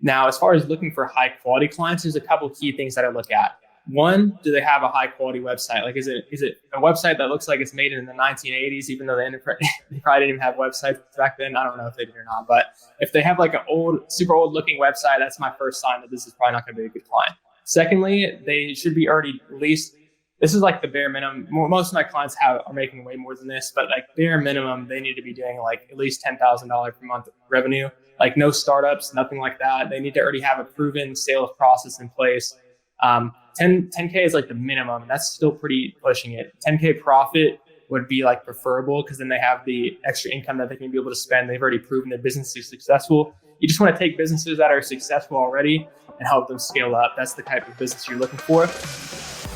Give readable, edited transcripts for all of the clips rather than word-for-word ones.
Now, as far as looking for high quality clients, there's a couple key things that I look at. One, do they have a high quality website? Like, is it a website that looks like it's made in the 1980s, even though they probably didn't even have websites back then? I don't know if they did or not, but if they have like an old, super old looking website, that's my first sign that this is probably not going to be a good client. Secondly, they should be already at least, this is like the bare minimum. Most of my clients are making way more than this, but like bare minimum, they need to be doing like at least $10,000 per month revenue. Like no startups, nothing like that. They need to already have a proven sales process in place. 10K is like the minimum. That's still pretty pushing it. 10K profit would be like preferable because then they have the extra income that they can be able to spend. They've already proven their business is successful. You just want to take businesses that are successful already and help them scale up. That's the type of business you're looking for.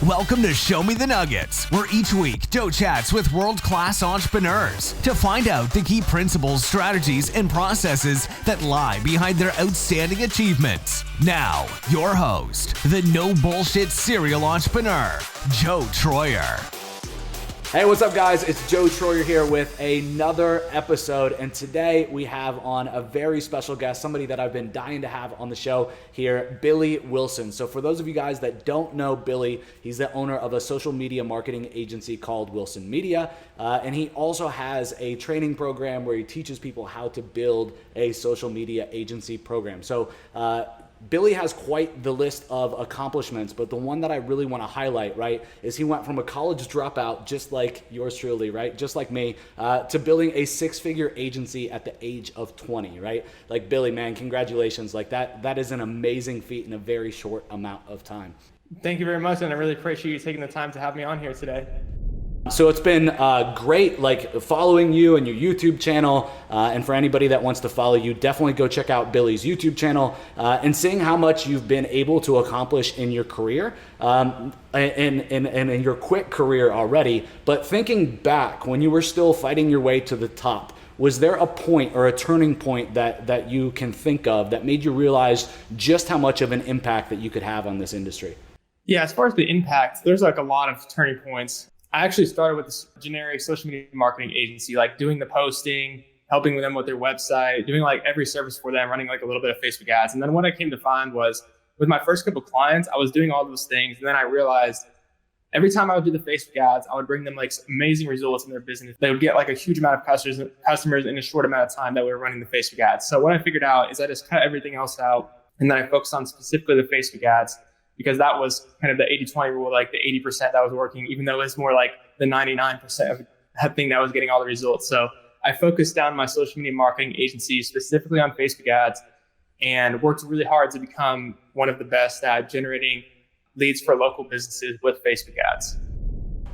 Welcome to Show Me the Nuggets, where each week Joe chats with world-class entrepreneurs to find out the key principles, strategies, and processes that lie behind their outstanding achievements. Now, your host, the no bullshit serial entrepreneur, Joe Troyer. Hey, what's up, guys? It's Joe Troyer here with another episode, and today we have on a very special guest, somebody that I've been dying to have on the show here, Billy Willson. So for those of you guys that don't know Billy, he's the owner of a social media marketing agency called Willson Media, and he also has a training program where he teaches people how to build a social media agency program. So Billy has quite the list of accomplishments, but the one that I really want to highlight, right, is he went from a college dropout, just like yours truly, right, just like me, to building a six-figure agency at the age of 20, right? Like, Billy, man, congratulations. Like, that is an amazing feat in a very short amount of time. Thank you very much, and I really appreciate you taking the time to have me on here today. So it's been great, like, following you and your YouTube channel, and for anybody that wants to follow you, definitely go check out Billy's YouTube channel, and seeing how much you've been able to accomplish in your career, and in your quick career already. But thinking back, when you were still fighting your way to the top, was there a point or a turning point that you can think of that made you realize just how much of an impact that you could have on this industry? Yeah, as far as the impact, there's like a lot of turning points. I actually started with this generic social media marketing agency, like doing the posting, helping them with their website, doing like every service for them, running like a little bit of Facebook ads. And then what I came to find was with my first couple of clients, I was doing all those things. And then I realized every time I would do the Facebook ads, I would bring them like amazing results in their business. They would get like a huge amount of customers in a short amount of time that we were running the Facebook ads. So what I figured out is I just cut everything else out. And then I focused on specifically the Facebook ads, because that was kind of the 80-20 rule, like the 80% that was working, even though it's more like the 99% of that thing that was getting all the results. So I focused down my social media marketing agency specifically on Facebook ads and worked really hard to become one of the best at generating leads for local businesses with Facebook ads.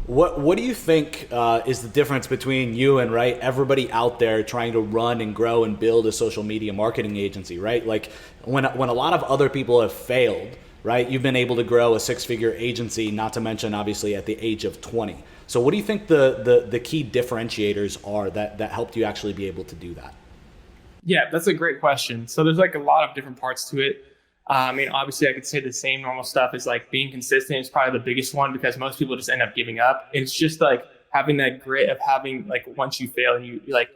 What do you think is the difference between you and, right, everybody out there trying to run and grow and build a social media marketing agency, right? Like when a lot of other people have failed, right? You've been able to grow a six-figure agency, not to mention obviously at the age of 20. So what do you think the key differentiators are that helped you actually be able to do that? Yeah, that's a great question. So there's like a lot of different parts to it. I mean, obviously I could say the same normal stuff is like being consistent is probably the biggest one, because most people just end up giving up. It's just like having that grit of having, like, once you fail and you like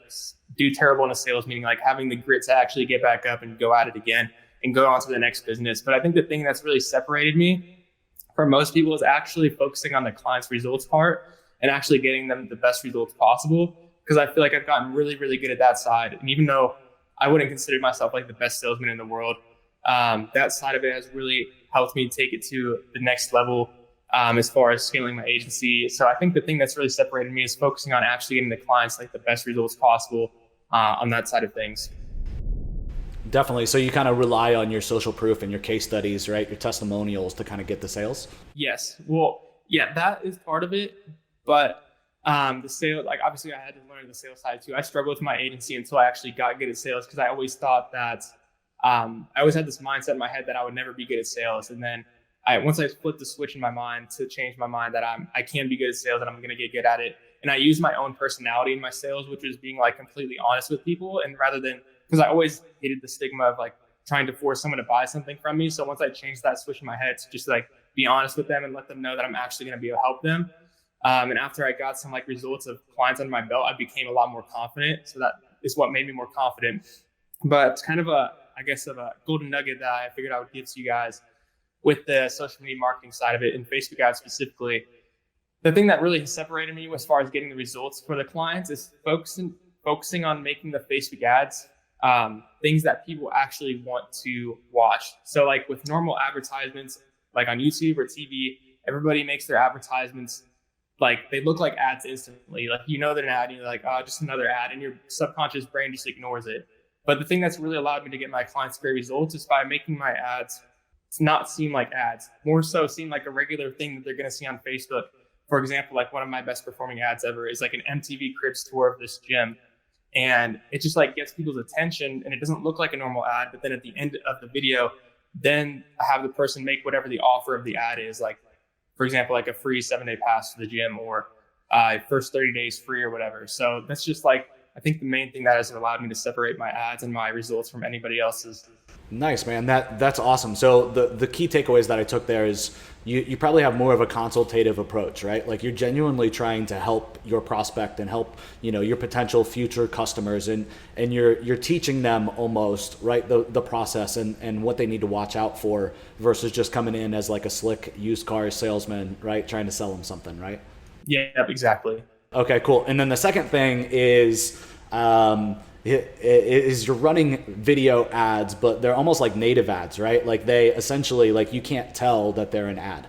do terrible in a sales meeting, like having the grit to actually get back up and go at it again and go on to the next business. But I think the thing that's really separated me from most people is actually focusing on the client's results part and actually getting them the best results possible. Because I feel like I've gotten really, really good at that side. And even though I wouldn't consider myself like the best salesman in the world, that side of it has really helped me take it to the next level as far as scaling my agency. So I think the thing that's really separated me is focusing on actually getting the clients like the best results possible on that side of things. Definitely. So you kind of rely on your social proof and your case studies, right? Your testimonials to kind of get the sales? Yes. Well, yeah, that is part of it. But the sales, like, obviously I had to learn the sales side too. I struggled with my agency until I actually got good at sales, because I always thought that I always had this mindset in my head that I would never be good at sales. And then once I flipped the switch in my mind to change my mind that I can be good at sales and I'm going to get good at it. And I used my own personality in my sales, which was being like completely honest with people. And rather than, because I always hated the stigma of like trying to force someone to buy something from me. So once I changed that switch in my head to just like be honest with them and let them know that I'm actually going to be able to help them. And after I got some like results of clients under my belt, I became a lot more confident. So that is what made me more confident. But kind of I guess, of a golden nugget that I figured I would give to you guys with the social media marketing side of it and Facebook ads specifically. The thing that really separated me as far as getting the results for the clients is focusing on making the Facebook ads things that people actually want to watch. So like with normal advertisements, like on YouTube or TV, everybody makes their advertisements like they look like ads instantly. Like, you know, they're an ad and you're like, oh, just another ad, and your subconscious brain just ignores it. But the thing that's really allowed me to get my clients great results is by making my ads not seem like ads, more so seem like a regular thing that they're going to see on Facebook. For example, like one of my best performing ads ever is like an MTV Cribs tour of this gym. And it just like gets people's attention, and it doesn't look like a normal ad. But then at the end of the video, then I have the person make whatever the offer of the ad is. Like, for example, like a free 7-day pass to the gym, or first 30 days free or whatever. So that's just like, I think the main thing that has allowed me to separate my ads and my results from anybody else's. Nice, man. That's awesome. So the key takeaways that I took there is you probably have more of a consultative approach, right? Like, you're genuinely trying to help your prospect and help, you know, your potential future customers, and you're teaching them almost, right, the process and what they need to watch out for, versus just coming in as like a slick used car salesman, right, trying to sell them something, right? Yeah, exactly. Okay, cool. And then the second thing is you're running video ads, but they're almost like native ads, right? Like, they essentially, like, you can't tell that they're an ad.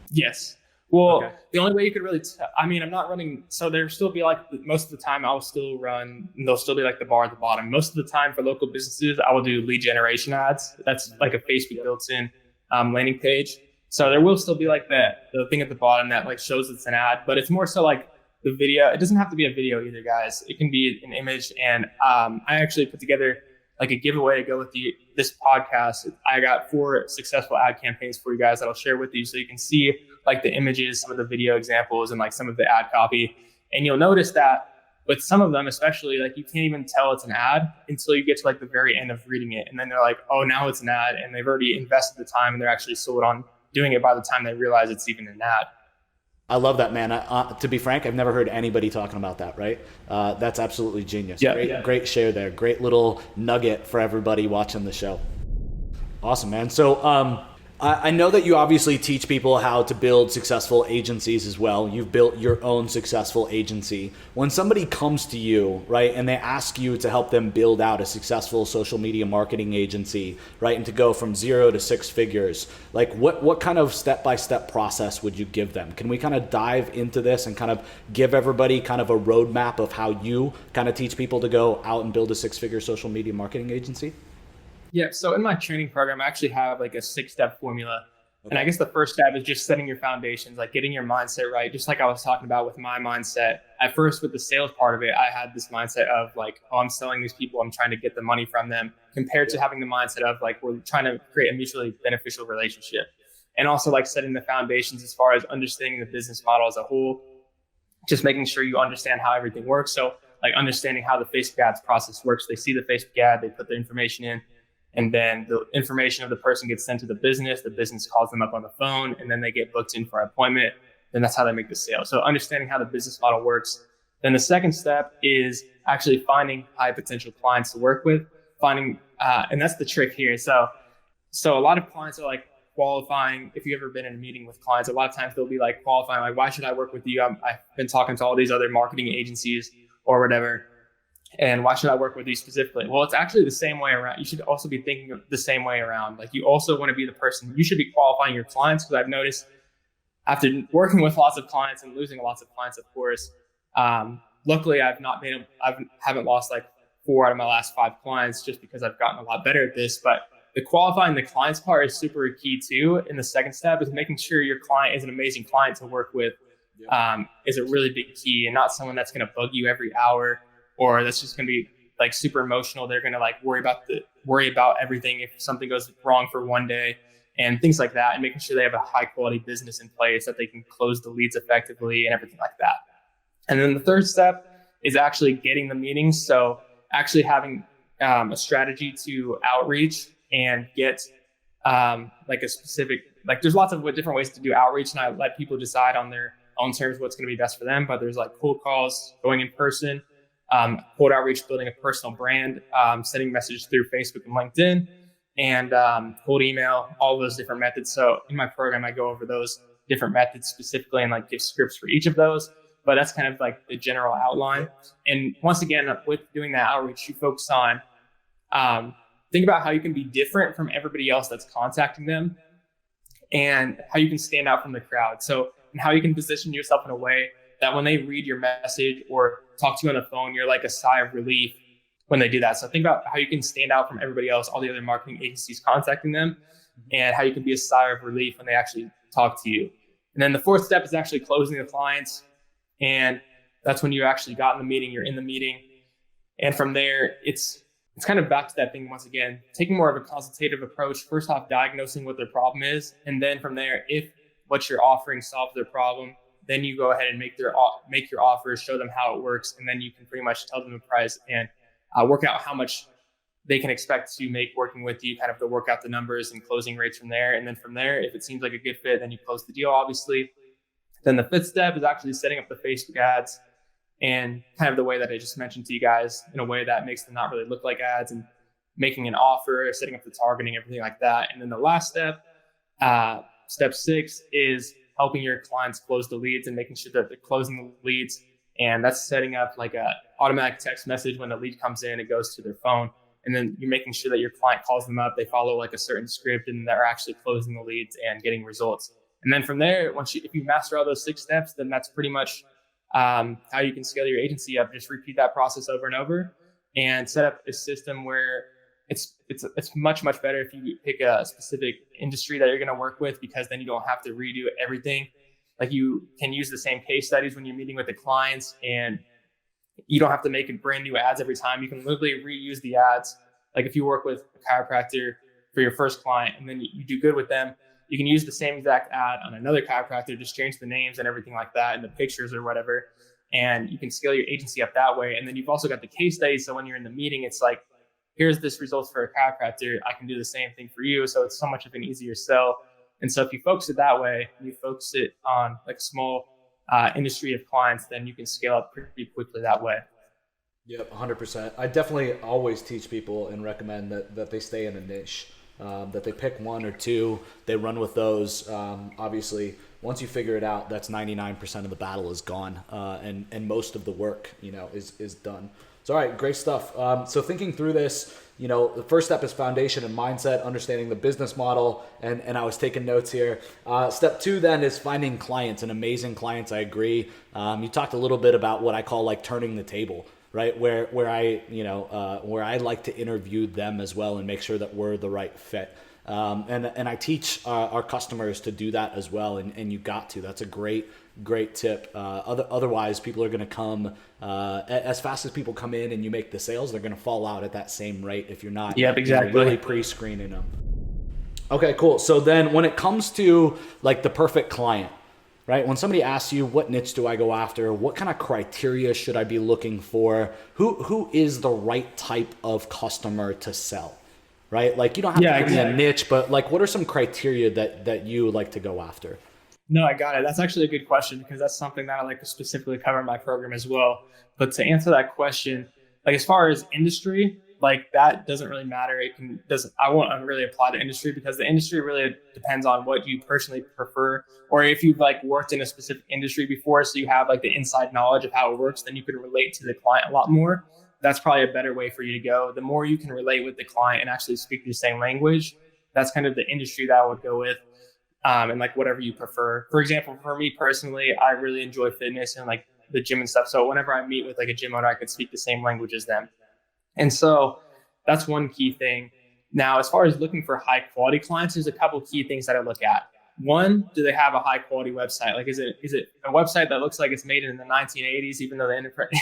Yes. Well, okay. The only way you could really tell, I mean, I'm not running, so there'll still be like, most of the time I'll still run, and there'll still be like the bar at the bottom. Most of the time for local businesses, I will do lead generation ads. That's like a Facebook built-in landing page. So there will still be like the thing at the bottom that like shows it's an ad, but it's more so like the video. It doesn't have to be a video either, guys. It can be an image. And I actually put together like a giveaway to go with this podcast. I got 4 successful ad campaigns for you guys that I'll share with you, so you can see like the images, some of the video examples, and like some of the ad copy. And you'll notice that with some of them, especially, like, you can't even tell it's an ad until you get to like the very end of reading it. And then they're like, oh, now it's an ad. And they've already invested the time, and they're actually sold on doing it by the time they realize it's even an ad. I love that, man. To be frank, I've never heard anybody talking about that, right? That's absolutely genius. Yeah, Great share there. Great little nugget for everybody watching the show. Awesome, man. So I know that you obviously teach people how to build successful agencies as well. You've built your own successful agency. When somebody comes to you, right, and they ask you to help them build out a successful social media marketing agency, right, and to go from 0 to 6 figures, like what kind of step-by-step process would you give them? Can we kind of dive into this and kind of give everybody kind of a roadmap of how you kind of teach people to go out and build a 6-figure social media marketing agency? Yeah. So in my training program, I actually have like a 6-step formula. Okay. And I guess the first step is just setting your foundations, like getting your mindset right. Just like I was talking about with my mindset. At first, with the sales part of it, I had this mindset of like, oh, I'm selling these people, I'm trying to get the money from them, compared to having the mindset of like, we're trying to create a mutually beneficial relationship. And also like setting the foundations as far as understanding the business model as a whole, just making sure you understand how everything works. So like understanding how the Facebook ads process works. They see the Facebook ad, they put their information in, and then the information of the person gets sent to the business calls them up on the phone, and then they get booked in for an appointment. Then that's how they make the sale. So understanding how the business model works. Then the second step is actually finding high potential clients to work with, and that's the trick here. So a lot of clients are like qualifying. If you've ever been in a meeting with clients, a lot of times they'll be like qualifying, like, why should I work with you? I've been talking to all these other marketing agencies or whatever. And why should I work with you specifically? Well, it's actually the same way around. You should also be thinking of the same way around. Like, you also want to be the person, you should be qualifying your clients, because I've noticed after working with lots of clients and losing lots of clients, of course, luckily I haven't lost like 4 out of my last 5 clients, just because I've gotten a lot better at this. But the qualifying the clients part is super key too. And the second step is making sure your client is an amazing client to work with, is a really big key, and not someone that's going to bug you every hour, or that's just going to be like super emotional. They're going to like worry about everything if something goes wrong for one day and things like that, and making sure they have a high quality business in place that they can close the leads effectively and everything like that. And then the third step is actually getting the meetings. So actually having a strategy to outreach and get like a specific, like, there's lots of different ways to do outreach, and I let people decide on their own terms what's going to be best for them. But there's like cold calls, going in person, cold outreach, building a personal brand, sending messages through Facebook and LinkedIn, and cold email, all those different methods. So in my program, I go over those different methods specifically and like give scripts for each of those. But that's kind of like the general outline. And once again, with doing that outreach, you focus on think about how you can be different from everybody else that's contacting them and how you can stand out from the crowd. So, and how you can position yourself in a way that when they read your message or talk to you on the phone, you're like a sigh of relief when they do that. So think about how you can stand out from everybody else, all the other marketing agencies contacting them, and how you can be a sigh of relief when they actually talk to you. And then the fourth step is actually closing the clients. And that's when you actually got in the meeting, you're in the meeting. And from there, it's kind of back to that thing once again, taking more of a consultative approach, first off, diagnosing what their problem is. And then from there, if what you're offering solves their problem, then you go ahead and make your offers, show them how it works. And then you can pretty much tell them the price and work out how much they can expect to make working with you, kind of to work out the numbers and closing rates from there. And then from there, if it seems like a good fit, then you close the deal, obviously. Then the fifth step is actually setting up the Facebook ads and kind of the way that I just mentioned to you guys in a way that makes them not really look like ads, and making an offer, setting up the targeting, everything like that. And then the last step, step 6, is helping your clients close the leads and making sure that they're closing the leads. And that's setting up like a automatic text message when the lead comes in, it goes to their phone. And then you're making sure that your client calls them up, they follow like a certain script, and they're actually closing the leads and getting results. And then from there, if you master all those 6 steps, then that's pretty much how you can scale your agency up. Just repeat that process over and over, and set up a system where it's much better if you pick a specific industry that you're going to work with, because then you don't have to redo everything. Like, you can use the same case studies when you're meeting with the clients, and you don't have to make brand new ads every time. You can literally reuse the ads. Like if you work with a chiropractor for your first client and then you do good with them, you can use the same exact ad on another chiropractor, just change the names and everything like that and the pictures or whatever. And you can scale your agency up that way. And then you've also got the case studies. So when you're in the meeting, it's like, here's this results for a chiropractor. I can do the same thing for you. So it's so much of an easier sell. And so if you focus it that way, you focus it on like a small industry of clients, then you can scale up pretty quickly that way. Yep, 100%. I definitely always teach people and recommend that they stay in a niche. That they pick 1 or 2, they run with those. Obviously, once you figure it out, that's 99% of the battle is gone, and most of the work, is done. So, all right, great stuff. So thinking through this, the first step is foundation and mindset, understanding the business model, and I was taking notes here. Step 2 then is finding clients, and amazing clients. I agree. You talked a little bit about what I call like turning the table. Right, where I like to interview them as well and make sure that we're the right fit, and I teach our customers to do that as well, and you got to. That's a great tip. Otherwise, people are going to come as fast as people come in and you make the sales, they're going to fall out at that same rate if you're not really pre-screening them. Okay, cool. So then when it comes to like the perfect client, right? When somebody asks you, what niche do I go after? What kind of criteria should I be looking for? Who is the right type of customer to sell, right? Like you don't have to give me a niche, but like what are some criteria that you like to go after? No, I got it. That's actually a good question, because that's something that I like to specifically cover in my program as well. But to answer that question, like as far as industry, like that doesn't really matter. I won't really apply to industry, because the industry really depends on what you personally prefer, or if you've like worked in a specific industry before, so you have like the inside knowledge of how it works, then you can relate to the client a lot more. That's probably a better way for you to go. The more you can relate with the client and actually speak the same language, that's kind of the industry that I would go with. And like whatever you prefer. For example, for me personally, I really enjoy fitness and like the gym and stuff. So whenever I meet with like a gym owner, I can speak the same language as them. And so that's one key thing. Now, as far as looking for high quality clients, there's a couple key things that I look at. One, do they have a high quality website? Like, is it a website that looks like it's made in the 1980s, even though they probably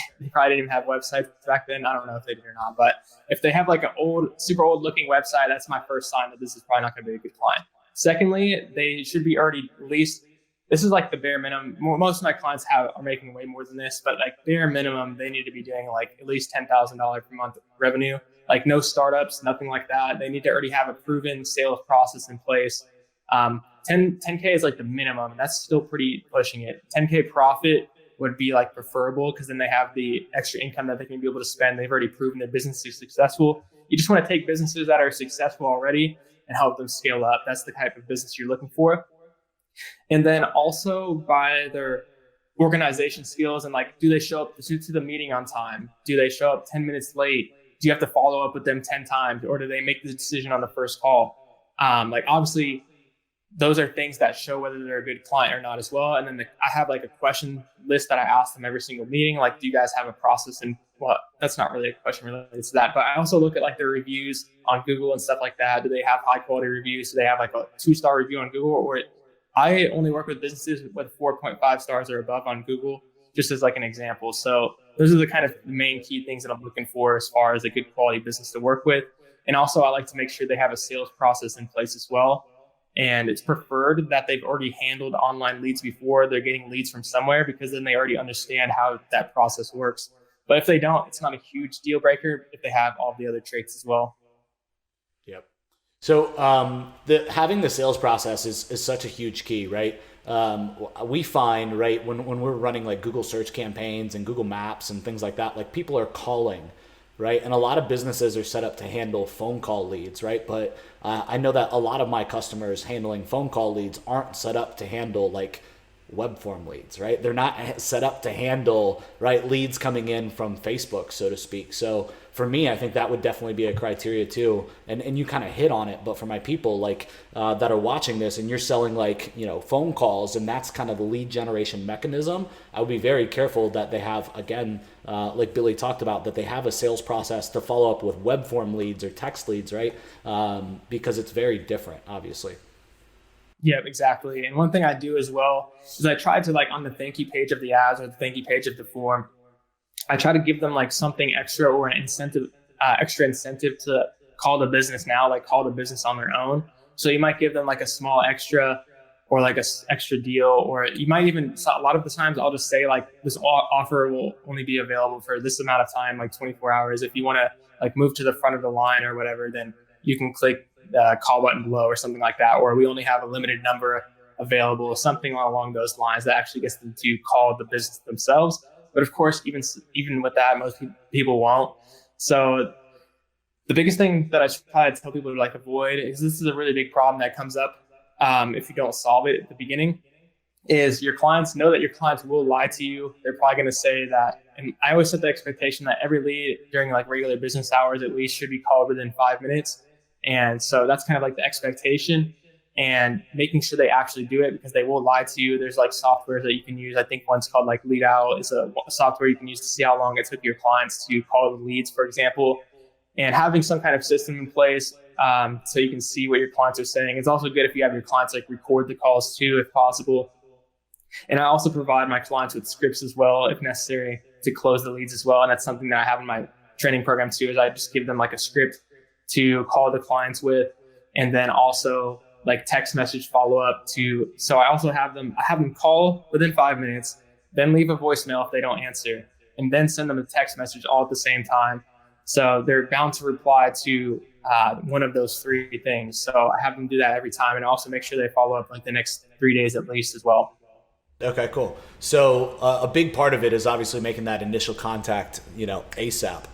didn't even have websites back then? I don't know if they did or not, but if they have like an super old looking website, that's my first sign that this is probably not going to be a good client. Secondly, they should be already at least, this is like the bare minimum. Most of my clients are making way more than this, but like bare minimum, they need to be doing like at least $10,000 per month revenue. Like no startups, nothing like that. They need to already have a proven sales process in place. 10K is like the minimum. That's still pretty pushing it. 10K profit would be like preferable, because then they have the extra income that they can be able to spend. They've already proven their business is successful. You just want to take businesses that are successful already and help them scale up. That's the type of business you're looking for. And then also by their organization skills, and like, do they show up to the meeting on time? Do they show up 10 minutes late? Do you have to follow up with them 10 times, or do they make the decision on the first call? Like obviously those are things that show whether they're a good client or not as well. And then I have like a question list that I ask them every single meeting. Like, do you guys have a process? And well, that's not really a question related to that, but I also look at like their reviews on Google and stuff like that. Do they have high quality reviews? Do they have like a 2-star review on Google? Or I only work with businesses with 4.5 stars or above on Google, just as like an example. So those are the kind of main key things that I'm looking for as far as a good quality business to work with. And also I like to make sure they have a sales process in place as well. And it's preferred that they've already handled online leads before. They're getting leads from somewhere, because then they already understand how that process works. But if they don't, it's not a huge deal breaker if they have all the other traits as well. Yep. So having the sales process is such a huge key, right? We find, right, when we're running like Google search campaigns and Google Maps and things like that, like people are calling, right? And a lot of businesses are set up to handle phone call leads, right? But I know that a lot of my customers handling phone call leads aren't set up to handle like web form leads, right? They're not set up to handle, right, leads coming in from Facebook, so to speak. So for me, I think that would definitely be a criteria too. And you kind of hit on it, but for my people like that are watching this and you're selling like, you know, phone calls, and that's kind of the lead generation mechanism, I would be very careful that they have, again, like Billy talked about, that they have a sales process to follow up with web form leads or text leads, right? Because it's very different, obviously. Yeah, exactly. And one thing I do as well is I try to, like, on the thank you page of the ads or the thank you page of the form, I try to give them like something extra or an incentive, extra incentive to call the business now, like call the business on their own. So you might give them like a small extra or like a extra deal, or you might even, a lot of the times I'll just say like, this offer will only be available for this amount of time, like 24 hours. If you want to like move to the front of the line or whatever, then you can click the call button below or something like that. Or we only have a limited number available, something along those lines that actually gets them to call the business themselves. But of course, even with that, most people won't. So the biggest thing that I try to tell people to like avoid is, this is a really big problem that comes up if you don't solve it at the beginning, is your clients know that your clients will lie to you. They're probably going to say that. And I always set the expectation that every lead during like regular business hours at least should be called within 5 minutes. And so that's kind of like the expectation, and making sure they actually do it, because they will lie to you. There's like software that you can use. I think one's called like Lead Out. It's a software you can use to see how long it took your clients to call the leads, for example. And having some kind of system in place so you can see what your clients are saying. It's also good if you have your clients like record the calls too, if possible. And I also provide my clients with scripts as well, if necessary, to close the leads as well. And that's something that I have in my training program too, is I just give them like a script to call the clients with, and then also like text message follow up to. So I also have them call within 5 minutes, then leave a voicemail if they don't answer, and then send them a text message all at the same time. So they're bound to reply to one of those three things. So I have them do that every time, and also make sure they follow up like the next 3 days at least as well. Okay, cool. So a big part of it is obviously making that initial contact, ASAP.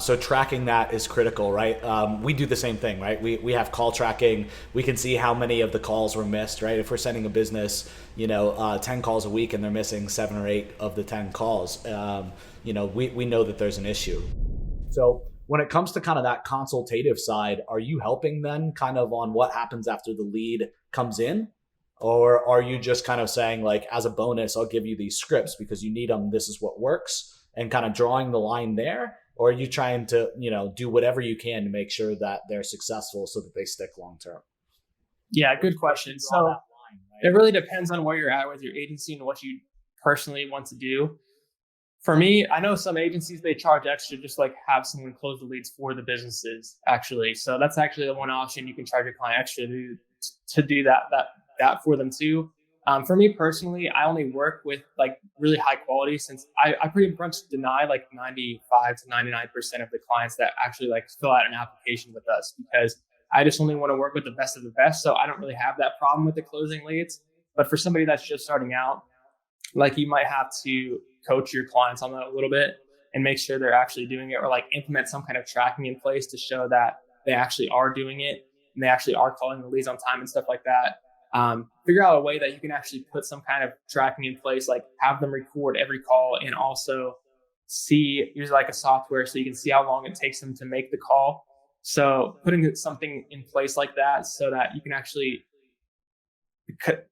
So tracking that is critical, right? We do the same thing, right? We have call tracking. We can see how many of the calls were missed, right? If we're sending a business, 10 calls a week and they're missing 7 or 8 of the 10 calls, we know that there's an issue. So when it comes to kind of that consultative side, are you helping them kind of on what happens after the lead comes in? Or are you just kind of saying like, as a bonus, I'll give you these scripts because you need them, this is what works, and kind of drawing the line there? Or are you trying to, do whatever you can to make sure that they're successful so that they stick long term? Yeah, good question. So it really depends on where you're at with your agency and what you personally want to do. For me, I know some agencies, they charge extra just like have someone close the leads for the businesses, actually. So that's actually the one option. You can charge your client extra to do that for them too. For me personally, I only work with like really high quality, since I pretty much deny like 95 to 99% of the clients that actually like fill out an application with us, because I just only want to work with the best of the best. So I don't really have that problem with the closing leads. But for somebody that's just starting out, Like you might have to coach your clients on that a little bit and make sure they're actually doing it, or like implement some kind of tracking in place to show that they actually are doing it and they actually are calling the leads on time and stuff like that. Figure out a way that you can actually put some kind of tracking in place, like have them record every call and also use like a software so you can see how long it takes them to make the call. So putting something in place like that so that you can actually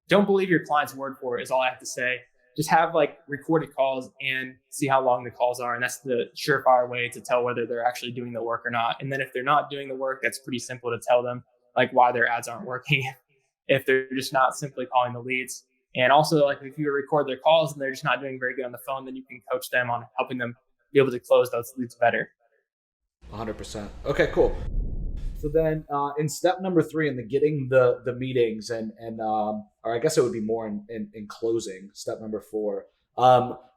don't believe your client's word for it is all I have to say. Just have like recorded calls and see how long the calls are. And that's the surefire way to tell whether they're actually doing the work or not. And then if they're not doing the work, that's pretty simple to tell them like why their ads aren't working if they're just not simply calling the leads. And also like if you record their calls and they're just not doing very good on the phone, then you can coach them on helping them be able to close those leads better. 100%. Okay, cool. So then in step number 3 in the getting the meetings and or I guess it would be more in closing, step number 4,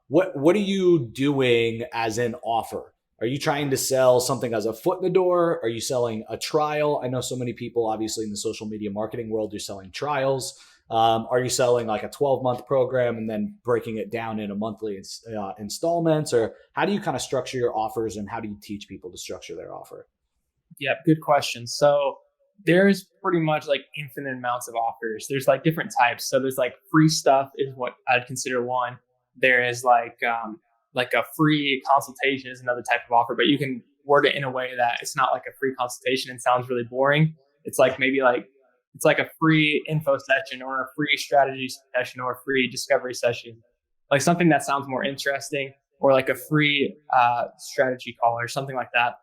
what are you doing as an offer? Are you trying to sell something as a foot in the door? Are you selling a trial? I know so many people, obviously, in the social media marketing world, you're selling trials. Are you selling like a 12-month program and then breaking it down into monthly installments? Or how do you kind of structure your offers, and how do you teach people to structure their offer? Yeah, good question. So there's pretty much like infinite amounts of offers. There's like different types. So there's like free stuff is what I'd consider one. There is like a free consultation is another type of offer, but you can word it in a way that it's not like a free consultation and sounds really boring. It's like maybe like it's like a free info session or a free strategy session or a free discovery session, like something that sounds more interesting, or like a free strategy call or something like that.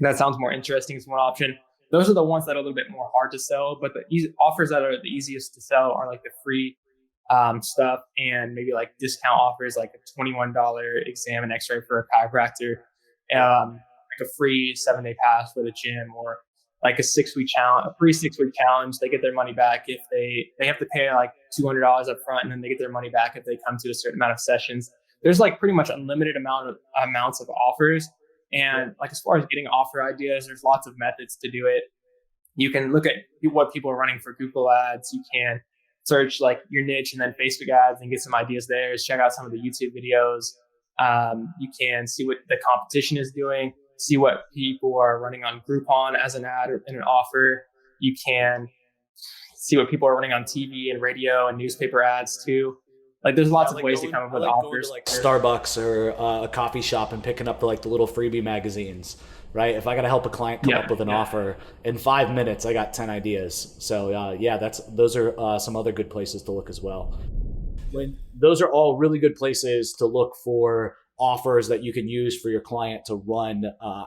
That sounds more interesting is one option. Those are the ones that are a little bit more hard to sell, but the offers that are the easiest to sell are like the free stuff, and maybe like discount offers, like a $21 exam and x-ray for a chiropractor, like a free 7-day pass for the gym, or like a 6-week challenge, a free 6-week challenge. They get their money back if they have to pay like $200 up front, and then they get their money back if they come to a certain amount of sessions. There's like pretty much unlimited amounts of offers. And like as far as getting offer ideas, there's lots of methods to do it. You can look at what people are running for Google ads. You can search like your niche and then Facebook ads and get some ideas there. Check out some of the YouTube videos. You can see what the competition is doing, see what people are running on Groupon as an ad or in an offer. You can see what people are running on TV and radio and newspaper ads too. Like there's lots of ways to come up with offers. Going to like Starbucks or a coffee shop and picking up the little freebie magazines, right? If I got to help a client come up with an offer in 5 minutes, I got 10 ideas. So those are some other good places to look as well. Those are all really good places to look for offers that you can use for your client to run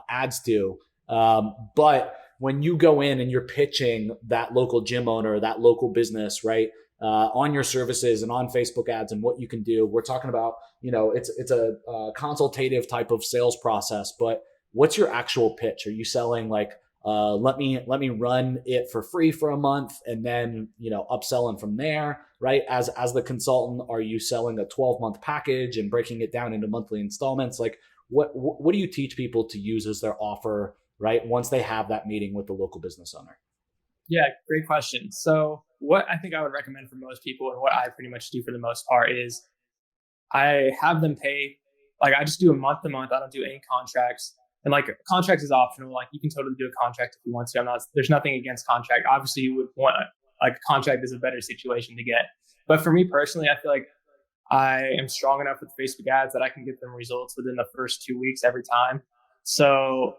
ads to. But when you go in and you're pitching that local gym owner, that local business, right? On your services and on Facebook ads and what you can do. We're talking about, it's a consultative type of sales process, but what's your actual pitch? Are you selling like, let me run it for free for a month and then, upselling from there, right? As the consultant, are you selling a 12-month package and breaking it down into monthly installments? Like what do you teach people to use as their offer, right? Once they have that meeting with the local business owner? Yeah, great question. So what I think I would recommend for most people, and what I pretty much do for the most part, is I have them pay, like I just do a month to month. I don't do any contracts. And like contracts is optional. Like you can totally do a contract if you want to. There's nothing against contract. Obviously you would want, like contract is a better situation to get. But for me personally, I feel like I am strong enough with Facebook ads that I can get them results within the first 2 weeks every time. So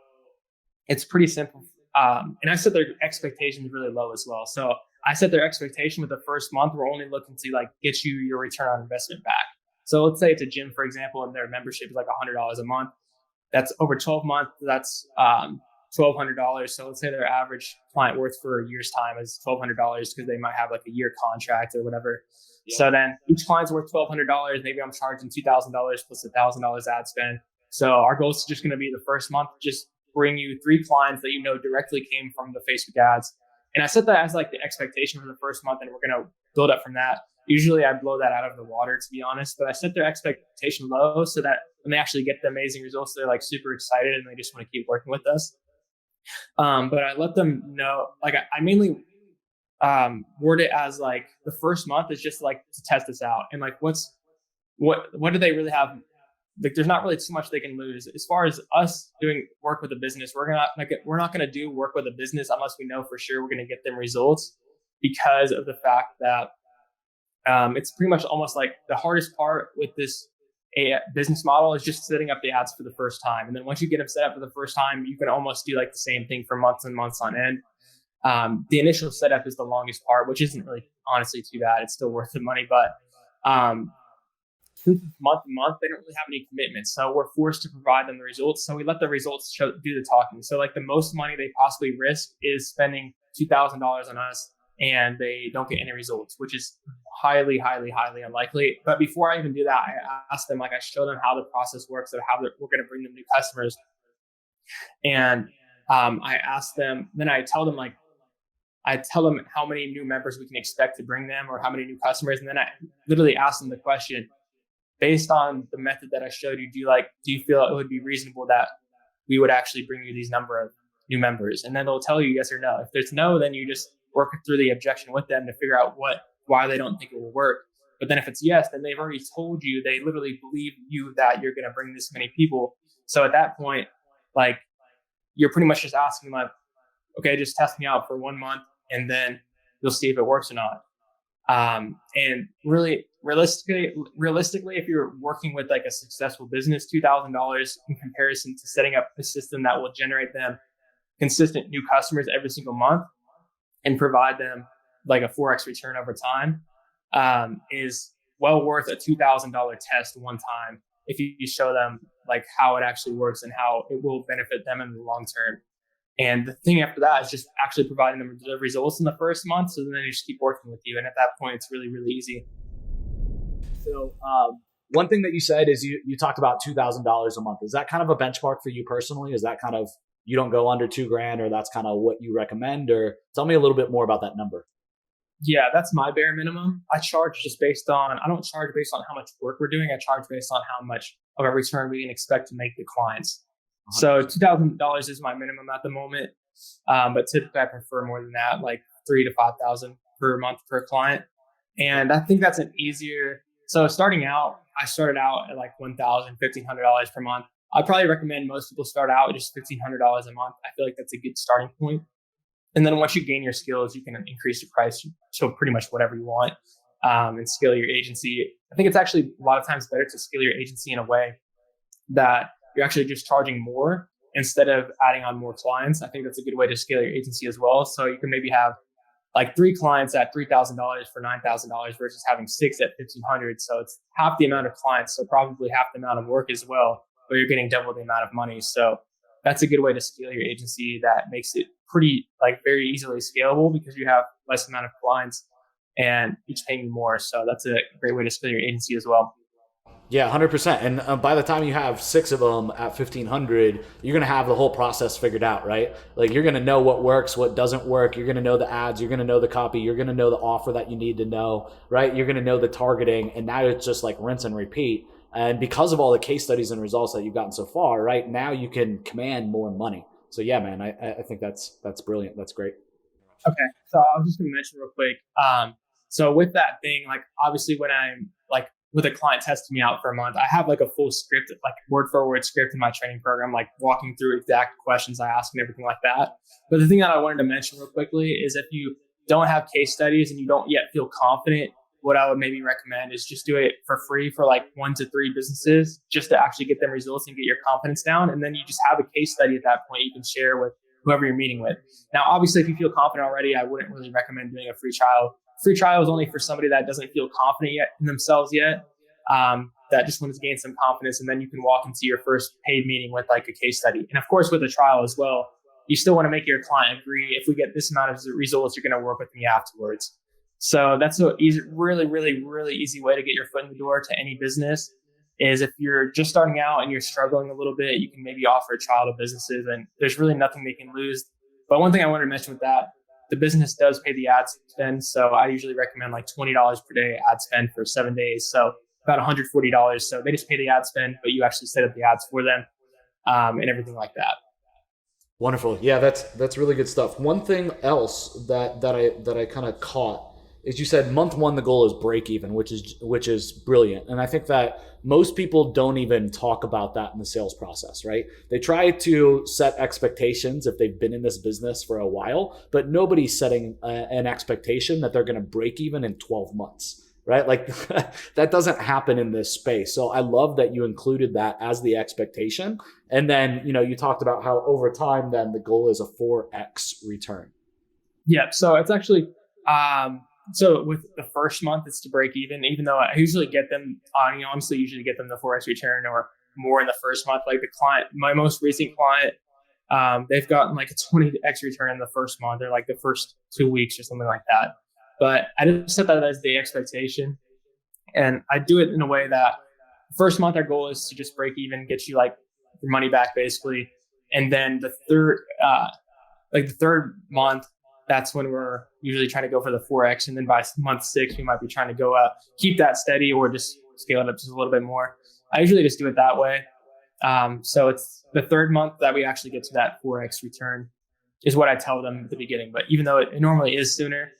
it's pretty simple. And I set their expectations really low as well. So I set their expectation with the first month. We're only looking to like get you your return on investment back. So let's say it's a gym, for example, and their membership is like $100 a month. That's over 12 months. That's $1,200. So let's say their average client worth for a year's time is $1,200 because they might have like a year contract or whatever. Yeah. So then each client's worth $1,200. Maybe I'm charging $2,000 plus $1,000 ad spend. So our goal is just going to be the first month, just bring you 3 clients that directly came from the Facebook ads. And I set that as like the expectation for the first month, and we're going to build up from that. Usually I blow that out of the water, to be honest, but I set their expectation low so that when they actually get the amazing results, they're like super excited and they just want to keep working with us. But I let them know, like I mainly word it as like the first month is just like to test this out. And like what do they really have? Like, there's not really too much they can lose. As far as us doing work with a business, we're not going to do work with a business unless we know for sure we're going to get them results, because of the fact that it's pretty much almost like the hardest part with this business model is just setting up the ads for the first time. And then once you get them set up for the first time, you can almost do like the same thing for months and months on end. The initial setup is the longest part, which isn't really honestly too bad. It's still worth the money, but since it's month to month, they don't really have any commitments. So we're forced to provide them the results. So we let the results do the talking. So like the most money they possibly risk is spending $2,000 on us, and they don't get any results, which is highly, highly, highly unlikely. But before I even do that, I ask them, like, I show them how the process works, of how we're going to bring them new customers. And I ask them, then I tell them how many new members we can expect to bring them, or how many new customers. And then I literally ask them the question, based on the method that I showed you, do you feel it would be reasonable that we would actually bring you these number of new members? And then they'll tell you yes or no. If there's no, then you just work through the objection with them to figure out why they don't think it will work. But then if it's yes, then they've already told you, they literally believe you that you're going to bring this many people. So at that point, like, you're pretty much just asking them, like, okay, just test me out for 1 month, and then you'll see if it works or not. And really, realistically, if you're working with like a successful business, $2,000 in comparison to setting up a system that will generate them consistent new customers every single month and provide them like a 4x return over time, is well worth a $2,000 test one time if you show them like how it actually works and how it will benefit them in the long term. And the thing after that is just actually providing them the results in the first month. So then they just keep working with you. And at that point, it's really, really easy. So one thing that you said is you talked about $2,000 a month. Is that kind of a benchmark for you personally? Is that kind of, you don't go under $2,000, or that's kind of what you recommend? Or tell me a little bit more about that number. Yeah, that's my bare minimum. I don't charge based on how much work we're doing. I charge based on how much of a return we can expect to make the clients. 100%. So $2,000 is my minimum at the moment. But typically I prefer more than that, like $3,000 to $5,000 per month per client. And I think that's an easier. So starting out, I started out at like $1,000, $1,500 per month. I'd probably recommend most people start out at just $1,500 a month. I feel like that's a good starting point. And then once you gain your skills, you can increase your price to pretty much whatever you want, and scale your agency. I think it's actually a lot of times better to scale your agency in a way that you're actually just charging more instead of adding on more clients. I think that's a good way to scale your agency as well. So you can maybe have like 3 clients at $3,000 for $9,000 versus having 6 at $1,500. So it's half the amount of clients, so probably half the amount of work as well, but you're getting double the amount of money. So that's a good way to scale your agency. That makes it pretty very easily scalable because you have less amount of clients and each paying you more. So that's a great way to scale your agency as well. Yeah, 100%. And by the time you have 6 of them at 1,500, you're going to have the whole process figured out, right? Like, you're going to know what works, what doesn't work. You're going to know the ads. You're going to know the copy. You're going to know the offer that you need to know, right? You're going to know the targeting. And now it's just like rinse and repeat. And because of all the case studies and results that you've gotten so far, right, now you can command more money. So yeah, man, I think that's brilliant. That's great. Okay. So I was just going to mention real quick. So with that thing, like, obviously when I'm like with a client testing me out for a month, I have like a full script, like word for word script in my training program, like walking through exact questions I ask and everything like that. But the thing that I wanted to mention real quickly is if you don't have case studies and you don't yet feel confident, what I would maybe recommend is just do it for free for like 1 to 3 businesses just to actually get them results and get your confidence down. And then you just have a case study at that point you can share with whoever you're meeting with. Now, obviously, if you feel confident already, I wouldn't really recommend doing a free trial. Free trial is only for somebody that doesn't feel confident yet in themselves yet, that just wants to gain some confidence. And then you can walk into your first paid meeting with like a case study. And of course, with a trial as well, you still want to make your client agree. If we get this amount of results, you're going to work with me afterwards. So that's a really, really, really easy way to get your foot in the door to any business. Is if you're just starting out and you're struggling a little bit, you can maybe offer a trial to businesses, and there's really nothing they can lose. But one thing I wanted to mention with that, the business does pay the ad spend. So I usually recommend like $20 per day ad spend for 7 days. So about $140. So they just pay the ad spend, but you actually set up the ads for them, and everything like that. Wonderful. Yeah, that's really good stuff. One thing else that I kind of caught is you said month one, the goal is break even, which is brilliant. And I think that most people don't even talk about that in the sales process, right? They try to set expectations if they've been in this business for a while, but nobody's setting an expectation that they're going to break even in 12 months. Right? Like that doesn't happen in this space. So I love that you included that as the expectation. And then, you talked about how over time, then the goal is a 4X return. Yeah. So it's actually, so with the first month, it's to break even though I usually get them on, honestly, usually get them the 4X return or more in the first month. Like the client, my most recent client, they've gotten like a 20X return in the first month or like the first 2 weeks or something like that. But I just set that as the expectation. And I do it in a way that first month, our goal is to just break even, get you like your money back basically. And then the third month, that's when we're usually trying to go for the 4X. And then by month 6, we might be trying to go up, keep that steady or just scale it up just a little bit more. I usually just do it that way. So it's the third month that we actually get to that 4X return is what I tell them at the beginning. But even though it normally is sooner,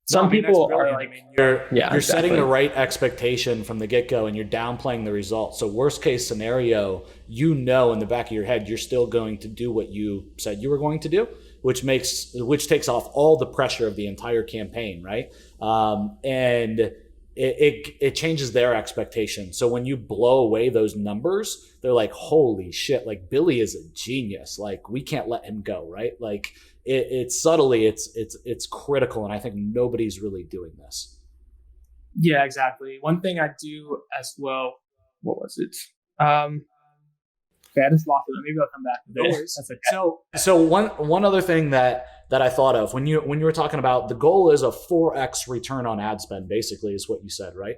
some people are like, you're exactly. Setting the right expectation from the get-go and you're downplaying the results. So worst case scenario, in the back of your head, you're still going to do what you said you were going to do, which takes off all the pressure of the entire campaign. Right. And it changes their expectation. So when you blow away those numbers, they're like, holy shit, like Billy is a genius. Like we can't let him go. Right. Like, it's subtly, it's critical. And I think nobody's really doing this. Yeah, exactly. One thing I do as well, what was it? Okay, I just lost it. Maybe I'll come back to this. That's okay. So one other thing that I thought of when you were talking about the goal is a 4X return on ad spend, basically is what you said, right?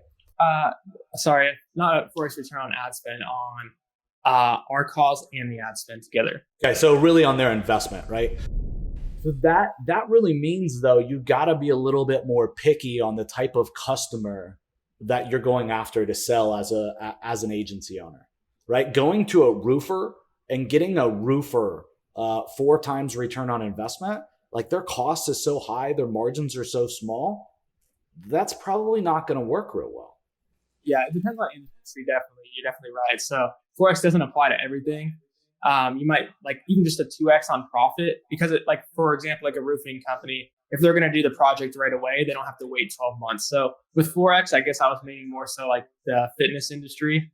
Sorry, not a 4X return on ad spend, on our cost and the ad spend together. Okay, so really on their investment, right? So that really means, though, you got to be a little bit more picky on the type of customer that you're going after to sell as an agency owner, right? Going to a roofer and getting a roofer 4 times return on investment, like their cost is so high, their margins are so small, that's probably not going to work real well. Yeah, it depends on industry. Definitely, you're definitely right. So 4X doesn't apply to everything. You might like even just a 2X on profit because it, like, for example, like a roofing company, if they're going to do the project right away, they don't have to wait 12 months. So with 4X, I guess I was meaning more so like the fitness industry,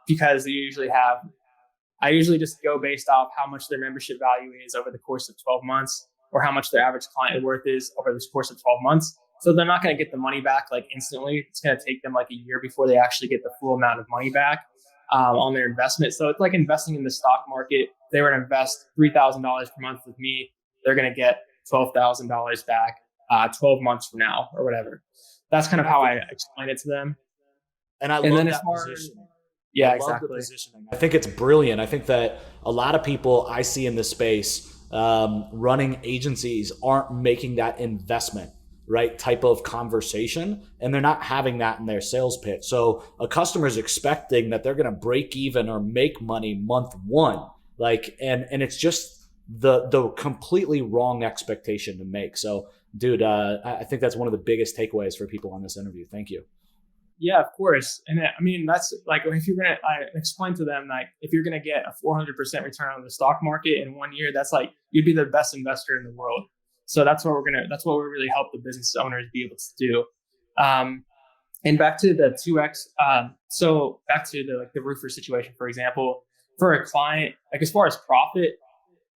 because I usually just go based off how much their membership value is over the course of 12 months or how much their average client worth is over the course of 12 months. So they're not going to get the money back like instantly. It's going to take them like a year before they actually get the full amount of money back on their investment. So it's like investing in the stock market. If they were to invest $3,000 per month with me, they're going to get $12,000 back 12 months from now or whatever. That's kind of how I explain it to them. And I love that positioning. Yeah, I exactly. love the positioning. I think it's brilliant. I think that a lot of people I see in this space running agencies aren't making that investment, right, type of conversation, and they're not having that in their sales pitch. So a customer is expecting that they're going to break even or make money month 1, like, and it's just the completely wrong expectation to make. So, dude, I think that's one of the biggest takeaways for people on this interview. Thank you. Yeah, of course. And I mean, that's like, if you're going to, I explain to them, like, if you're going to get a 400% return on the stock market in 1 year, that's like, you'd be the best investor in the world. So that's what we really help the business owners be able to do. And back to the 2X. So back to the roofer situation, for example, for a client, like as far as profit,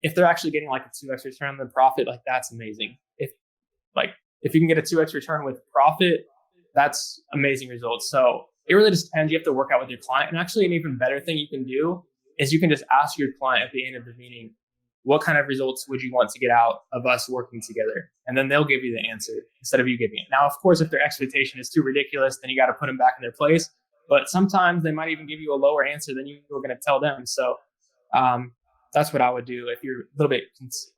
if they're actually getting like a 2X return on the profit, like that's amazing. If you can get a 2X return with profit, that's amazing results. So it really just depends. You have to work out with your client. And actually, an even better thing you can do is you can just ask your client at the end of the meeting, what kind of results would you want to get out of us working together? And then they'll give you the answer instead of you giving it. Now, of course, if their expectation is too ridiculous, then you got to put them back in their place. But sometimes they might even give you a lower answer than you were going to tell them. So that's what I would do if you're a little bit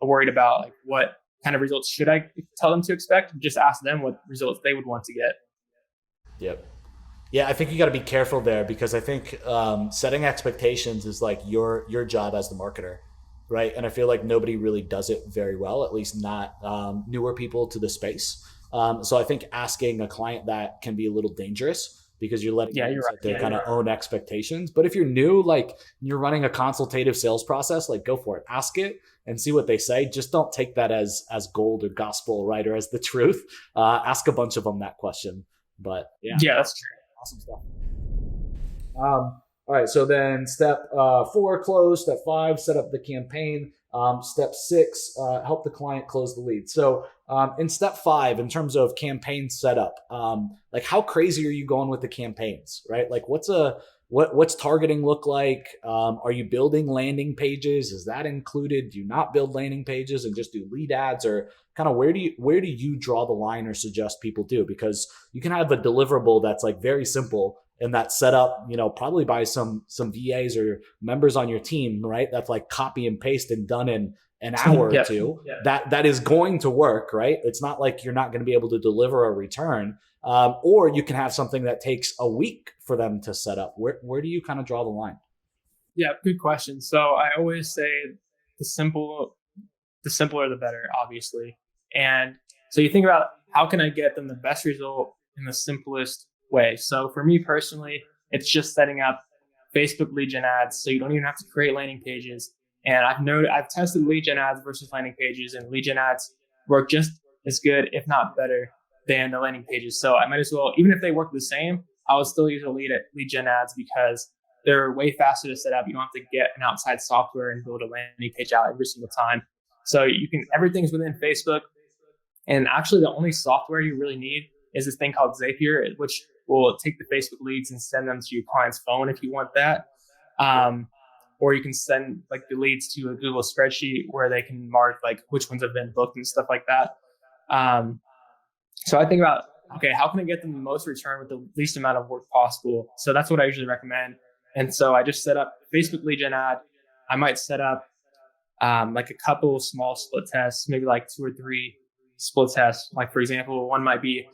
worried about like what kind of results should I tell them to expect. Just ask them what results they would want to get. Yep. Yeah, I think you got to be careful there because I think setting expectations is like your job as the marketer. right? And I feel like nobody really does it very well, at least not newer people to the space. So I think asking a client that can be a little dangerous because you're letting them You're set right. their kind of own expectations. But if you're new, like you're running a consultative sales process, like go for it, ask it and see what they say. Just don't take that as gold or gospel, right? Or as the truth. Ask a bunch of them that question. But yeah, that's true. Awesome stuff. All right. So then step 4, close. Step 5, set up the campaign. Step 6, help the client close the lead. So in step 5, in terms of campaign setup, like how crazy are you going with the campaigns, right? Like what's targeting look like? Are you building landing pages? Is that included? Do you not build landing pages and just do lead ads, or kind of where do you draw the line or suggest people do? Because you can have a deliverable that's like very simple and that's set up, probably by some VAs or members on your team, right? That's like copy and paste and done in an hour or two. That is going to work, right? It's not like you're not going to be able to deliver a return. Or you can have something that takes a week for them to set up. Where do you kind of draw the line? Yeah, good question. So I always say the simpler the better, obviously. And so you think about how can I get them the best result in the simplest way. So for me personally, it's just setting up Facebook lead gen ads. So you don't even have to create landing pages. And I've tested lead gen ads versus landing pages, and lead gen ads work just as good, if not better, than the landing pages. So I might as well, even if they work the same, I would still use a lead gen ads because they're way faster to set up. You don't have to get an outside software and build a landing page out every single time. So everything's within Facebook. And actually the only software you really need is this thing called Zapier, which will take the Facebook leads and send them to your client's phone if you want that. Or you can send like the leads to a Google spreadsheet where they can mark like which ones have been booked and stuff like that. So I think about, okay, how can I get them the most return with the least amount of work possible? So that's what I usually recommend. And so I just set up a Facebook lead gen ad. I might set up like a couple small split tests, maybe like 2 or 3 split tests. Like for example, one might be,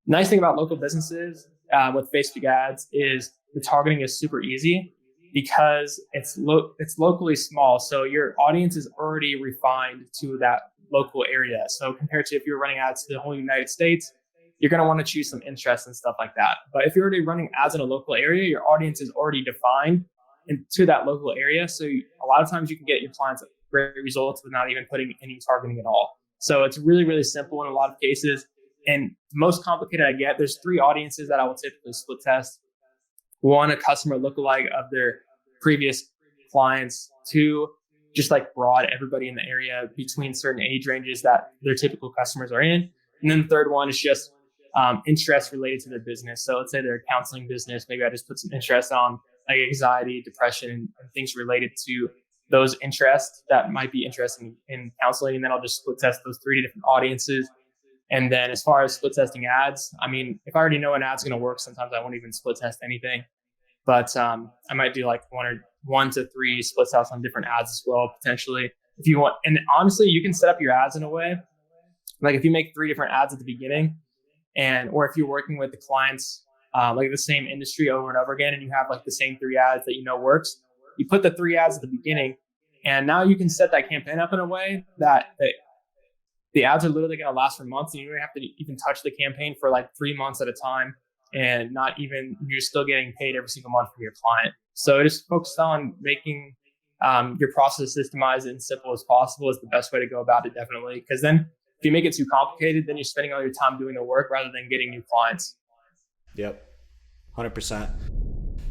nice thing about local businesses with Facebook ads is the targeting is super easy because it's locally small. So your audience is already refined to that local area. So compared to if you're running ads to the whole United States, you're going to want to choose some interests and stuff like that. But if you're already running ads in a local area, your audience is already defined into that local area. So a lot of times you can get your clients great results with not even putting any targeting at all. So it's really, really simple in a lot of cases. And the most complicated I get, there's 3 audiences that I will typically split test. 1, a customer lookalike of their previous clients. 2, just like broad everybody in the area between certain age ranges that their typical customers are in. And then the 3rd one is just interest related to their business. So let's say they're a counseling business. Maybe I just put some interest on like anxiety, depression, and things related to those interests that might be interested in counseling. And then I'll just split test those 3 different audiences. And then as far as split testing ads, I mean, if I already know an ad's going to work, sometimes I won't even split test anything. But I might do like 1 to 3 split tests on different ads as well, potentially, if you want. And honestly, you can set up your ads in a way, like if you make 3 different ads at the beginning, or if you're working with the clients, like the same industry over and over again, and you have like the same 3 ads that works, you put the 3 ads at the beginning, and now you can set that campaign up in a way that the ads are literally going to last for months, and you don't have to even touch the campaign for like 3 months at a time, and you're still getting paid every single month from your client. So just focus on making your process systemized and simple as possible is the best way to go about it, definitely. Because then if you make it too complicated, then you're spending all your time doing the work rather than getting new clients. Yep, 100%.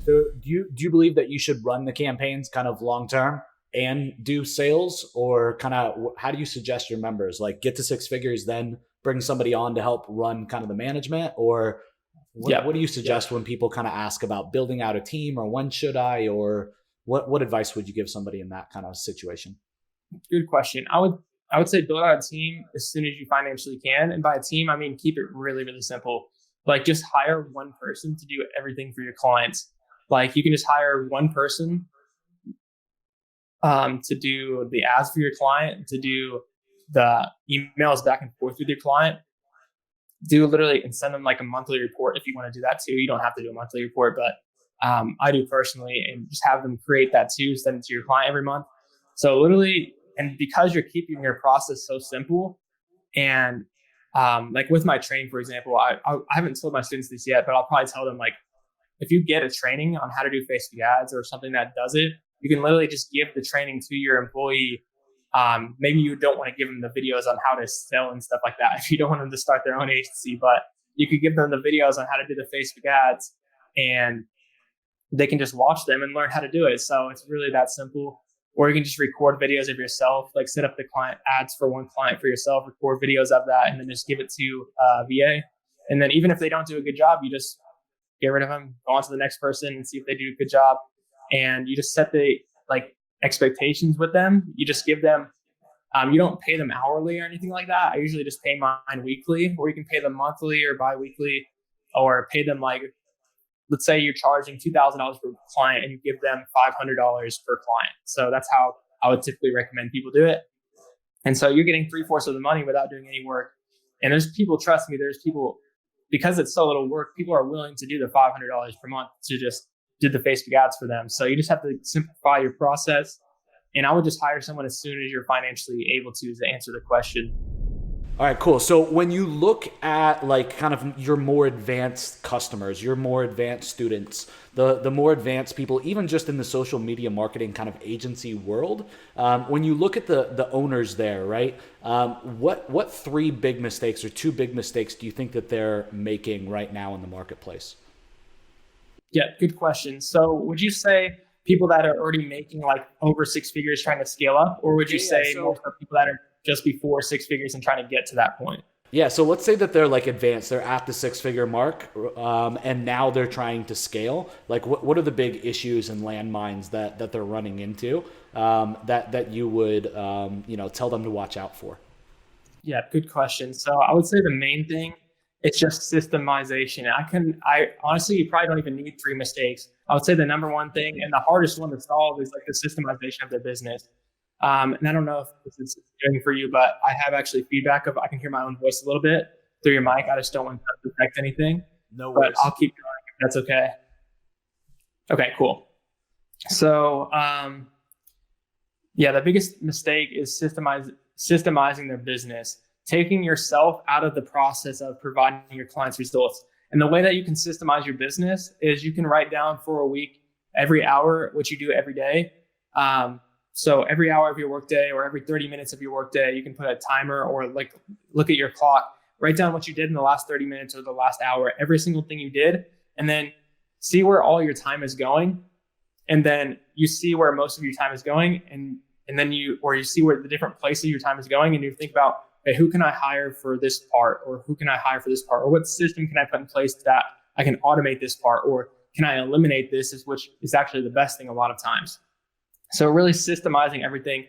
So do you believe that you should run the campaigns kind of long term and do sales, or kind of how do you suggest your members like get to 6 figures, then bring somebody on to help run kind of the management? Or what do you suggest when people kind of ask about building out a team, or when should I, or what advice would you give somebody in that kind of situation? Good question. I would say build out a team as soon as you financially can. And by a team, I mean, keep it really, really simple. Like just hire one person to do everything for your clients. Like you can just hire one person to do the ads for your client, to do the emails back and forth with your client, and send them like a monthly report if you want to do that too. You don't have to do a monthly report, but I do personally, and just have them create that too, send it to your client every month. So literally, and because you're keeping your process so simple, and like with my training, for example, I haven't told my students this yet, but I'll probably tell them, like, if you get a training on how to do Facebook ads or something that does it, you can literally just give the training to your employee. Maybe you don't want to give them the videos on how to sell and stuff like that if you don't want them to start their own agency, but you could give them the videos on how to do the Facebook ads, and they can just watch them and learn how to do it. So it's really that simple. Or you can just record videos of yourself, like set up the client ads for one client for yourself, record videos of that, and then just give it to VA. And then even if they don't do a good job, you just get rid of them, go on to the next person and see if they do a good job. And you just set the expectations with them. You just give them, you don't pay them hourly or anything like that. I usually just pay mine weekly, or you can pay them monthly or bi-weekly, or pay them let's say you're charging $2,000 per client and you give them $500 per client. So that's how I would typically recommend people do it. And so you're getting 3/4 of the money without doing any work. And there's people, trust me, there's people, because it's so little work, people are willing to do the $500 per month to just do the Facebook ads for them. So you just have to simplify your process. And I would just hire someone as soon as you're financially able to answer the question. All right, cool. So when you look at kind of your more advanced customers, your more advanced students, the more advanced people, even just in the social media marketing kind of agency world, when you look at the owners there, right? What 3 big mistakes or 2 big mistakes do you think that they're making right now in the marketplace? Yeah, good question. So would you say people that are already making over 6 figures trying to scale up, or would you say most of people that are just before 6 figures and trying to get to that point? Yeah, so let's say that they're advanced, they're at the 6-figure mark, and now they're trying to scale. What are the big issues and landmines that they're running into that you would tell them to watch out for? Yeah, good question. So I would say the main thing, it's just systemization. I honestly, you probably don't even need 3 mistakes. I would say the number one thing and the hardest one to solve is the systemization of their business. And I don't know if this is doing for you, but I have actually feedback I can hear my own voice a little bit through your mic. I just don't want to affect anything. No worries. But I'll keep going if that's okay. Okay, cool. So, the biggest mistake is systemizing their business, taking yourself out of the process of providing your clients results. And the way that you can systemize your business is you can write down for a week, every hour, what you do every day. So every hour of your workday or every 30 minutes of your workday, you can put a timer or look at your clock, write down what you did in the last 30 minutes or the last hour, every single thing you did, and then see where all your time is going. And then you see where most of your time is going, and then you see where the different places your time is going, and you think about, hey, who can I hire for this part, or who can I hire for this part, or what system can I put in place that I can automate this part, or can I eliminate this, which is actually the best thing a lot of times. So really systemizing everything.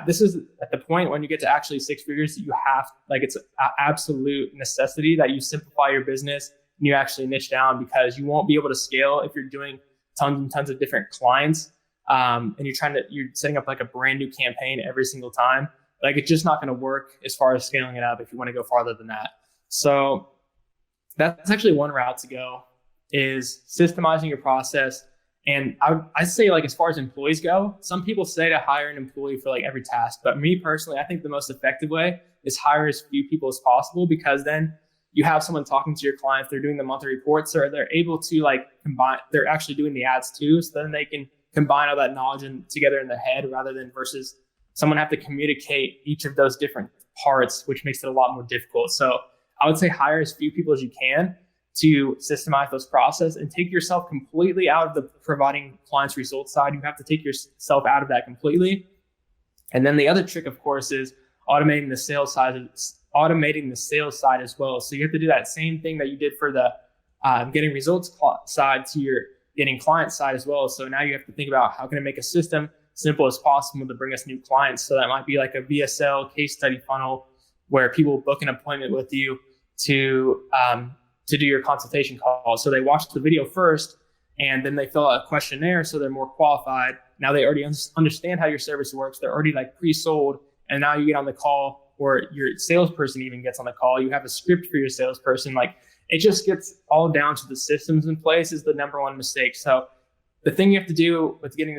This is at the point when you get to actually 6 figures, you have, it's an absolute necessity that you simplify your business and you actually niche down, because you won't be able to scale if you're doing tons and tons of different clients. And you're setting up a brand new campaign every single time. It's just not going to work as far as scaling it up if you want to go farther than that. So that's actually one route to go, is systemizing your process. And I say, as far as employees go, some people say to hire an employee for every task. But me personally, I think the most effective way is hire as few people as possible, because then you have someone talking to your clients, they're doing the monthly reports, or they're able to combine, they're actually doing the ads too. So then they can combine all that knowledge together in their head, rather than versus someone have to communicate each of those different parts, which makes it a lot more difficult. So I would say hire as few people as you can to systemize those processes and take yourself completely out of the providing clients results side. You have to take yourself out of that completely. And then the other trick, of course, is automating the sales side as well. So you have to do that same thing that you did for the getting results side to your getting client side as well. So now you have to think about, how can I make a system simple as possible to bring us new clients? So that might be a VSL case study funnel where people book an appointment with you to do your consultation call. So they watch the video first, and then they fill out a questionnaire, so they're more qualified. Now they already understand how your service works. They're already pre-sold, and now you get on the call, or your salesperson even gets on the call. You have a script for your salesperson. It just gets all down to the systems in place is the number one mistake. So the thing you have to do with getting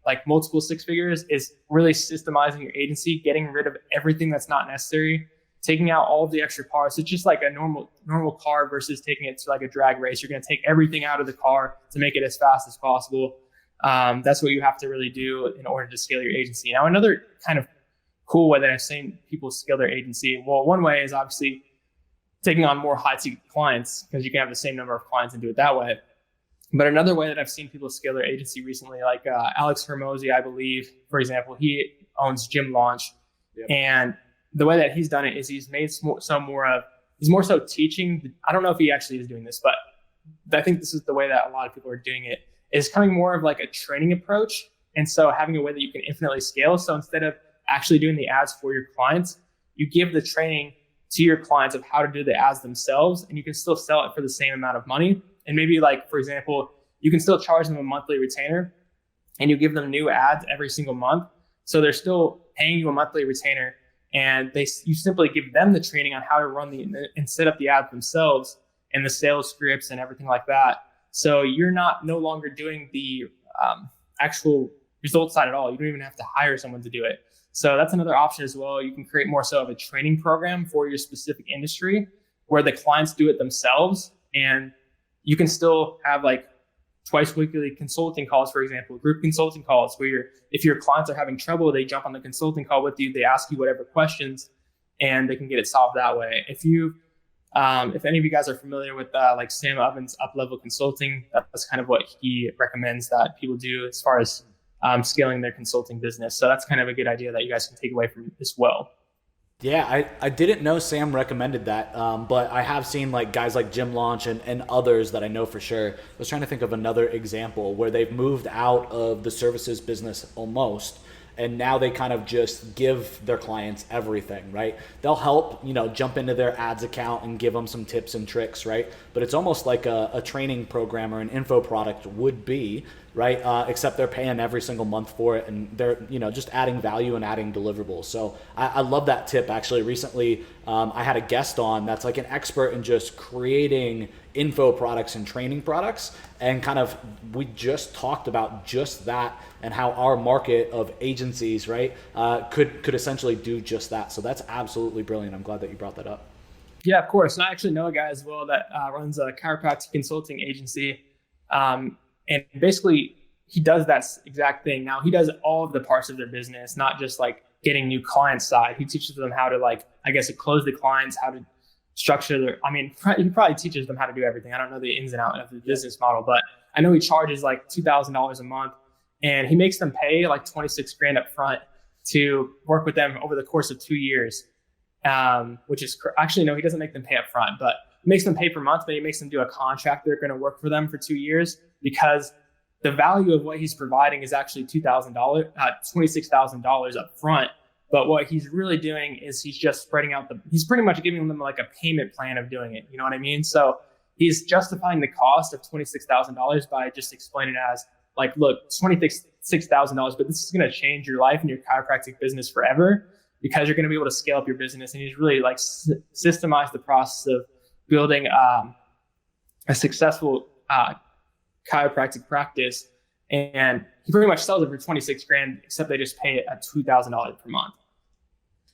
like multiple six figures is really systemizing your agency, getting rid of everything that's not necessary, taking out all of the extra parts. It's just like a normal car versus taking it to like a drag race. You're going to take everything out of the car to make it as fast as possible. That's what you have to really do in order to scale your agency. Now, another kind of cool way that I've seen people scale their agency, well, one way is obviously taking on more high-ticket clients, because you can have the same number of clients and do it that way. But another way that I've seen people scale their agency recently, like Alex Hermosi, I believe, for example, he owns Gym Launch. Yep. And the way that he's done it is he's made he's more so teaching. I don't know if he actually is doing this, but I think this is the way that a lot of people are doing it, is coming more of like a training approach. And so having a way that you can infinitely scale. So instead of actually doing the ads for your clients, you give the training to your clients of how to do the ads themselves, and you can still sell it for the same amount of money. And maybe like, for example, you can still charge them a monthly retainer and you give them new ads every single month. So they're still paying you a monthly retainer, and you simply give them the training on how to run and set up the ads themselves and the sales scripts and everything like that. So you're no longer doing the actual result side at all. You don't even have to hire someone to do it. So that's another option as well. You can create more so of a training program for your specific industry where the clients do it themselves, and you can still have like twice weekly consulting calls, for example, group consulting calls where if your clients are having trouble, they jump on the consulting call with you, they ask you whatever questions, and they can get it solved that way. If any of you guys are familiar with like Sam Ovens Up-Level Consulting, that's kind of what he recommends that people do as far as scaling their consulting business. So that's kind of a good idea that you guys can take away from it as well. Yeah, I didn't know Sam recommended that, but I have seen like guys like Gym Launch and others that I know for sure. I was trying to think of another example where they've moved out of the services business almost, and now they kind of just give their clients everything, right? They'll help, jump into their ads account and give them some tips and tricks, right? But it's almost like a training program or an info product would be, right? Except they're paying every single month for it, and they're, just adding value and adding deliverables. So I love that tip. Actually, recently I had a guest on that's like an expert in just creating info products and training products, and we just talked about just that and how our market of agencies, right, could essentially do just that. So that's absolutely brilliant. I'm glad that you brought that up. Yeah, of course. And I actually know a guy as well that runs a chiropractic consulting agency. And basically, he does that exact thing. Now, he does all of the parts of their business, not just like getting new clients side. He teaches them how to close the clients, how to structure he probably teaches them how to do everything. I don't know the ins and outs of the business model, but I know he charges like $2,000 a month, and he makes them pay like $26,000 up front to work with them over the course of 2 years. Which is actually, no, he doesn't make them pay up front, but he makes them pay per month, but he makes them do a contract. They're going to work for them for 2 years, because the value of what he's providing is actually $26,000 up front. But what he's really doing is he's just spreading out he's pretty much giving them like a payment plan of doing it. You know what I mean? So he's justifying the cost of $26,000 by just explaining it as like, look, it's $26,000, but this is going to change your life and your chiropractic business forever, because you're going to be able to scale up your business. And he's really like systemized the process of building a successful chiropractic practice. And he pretty much sells it for $26,000, except they just pay it at $2,000 per month.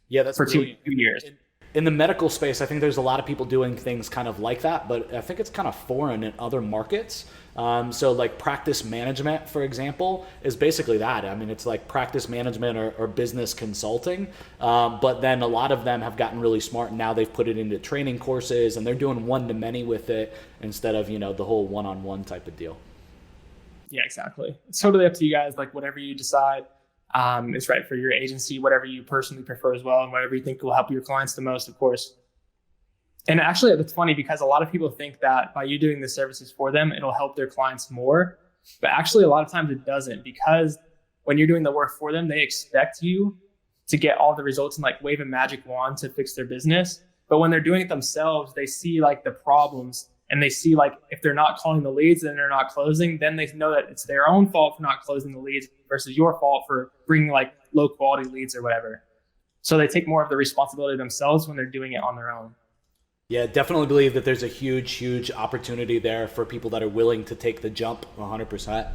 Yeah, that's for 2 years. In the medical space, I think there's a lot of people doing things kind of like that, but I think it's kind of foreign in other markets. So like practice management, for example, is basically that. I mean, it's like practice management or business consulting. But then a lot of them have gotten really smart, and now they've put it into training courses, and they're doing one-to-many with it instead of, the whole one-on-one type of deal. Yeah, exactly. It's totally up to you guys. Like whatever you decide is right for your agency, whatever you personally prefer as well, and whatever you think will help your clients the most, of course. And actually, it's funny because a lot of people think that by you doing the services for them, it'll help their clients more. But actually, a lot of times it doesn't, because when you're doing the work for them, they expect you to get all the results and like wave a magic wand to fix their business. But when they're doing it themselves, they see like the problems, and they see like if they're not calling the leads and they're not closing, then they know that it's their own fault for not closing the leads versus your fault for bringing like low quality leads or whatever. So they take more of the responsibility themselves when they're doing it on their own. Yeah, definitely believe that there's a huge opportunity there for people that are willing to take the jump 100%.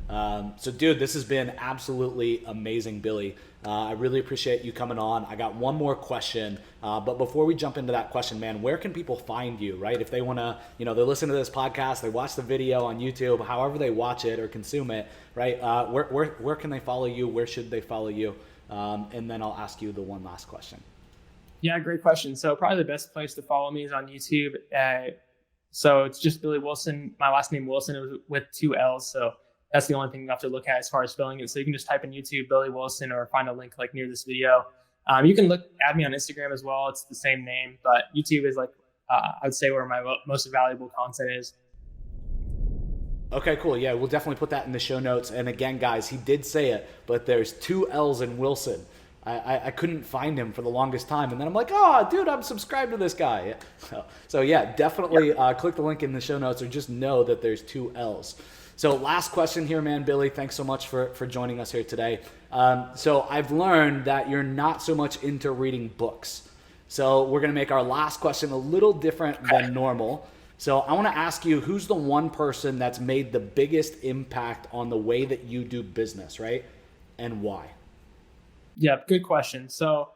So dude, this has been absolutely amazing, Billy. I really appreciate you coming on. I got one more question, but before we jump into that question, man, where can people find you, right? If they want to, they listen to this podcast, they watch the video on YouTube, however they watch it or consume it, right? Where can they follow you? Where should they follow you? And then I'll ask you the one last question. Yeah, great question. So probably the best place to follow me is on YouTube. So it's just Billy Willson. My last name Willson is with 2 L's. So that's the only thing you have to look at as far as spelling it. So you can just type in YouTube, Billy Willson, or find a link like near this video. You can add me on Instagram as well. It's the same name, but YouTube is like, I would say where my most valuable content is. Okay, cool. Yeah, we'll definitely put that in the show notes. And again, guys, he did say it, but there's 2 L's in Willson. I couldn't find him for the longest time. And then I'm like, oh, dude, I'm subscribed to this guy. So yeah, definitely click the link in the show notes, or just know that there's 2 L's. So last question here, man. Billy, thanks so much for joining us here today. So I've learned that you're not so much into reading books. So we're going to make our last question a little different than normal. So I want to ask you, who's the one person that's made the biggest impact on the way that you do business, right? And why? Yeah, good question. So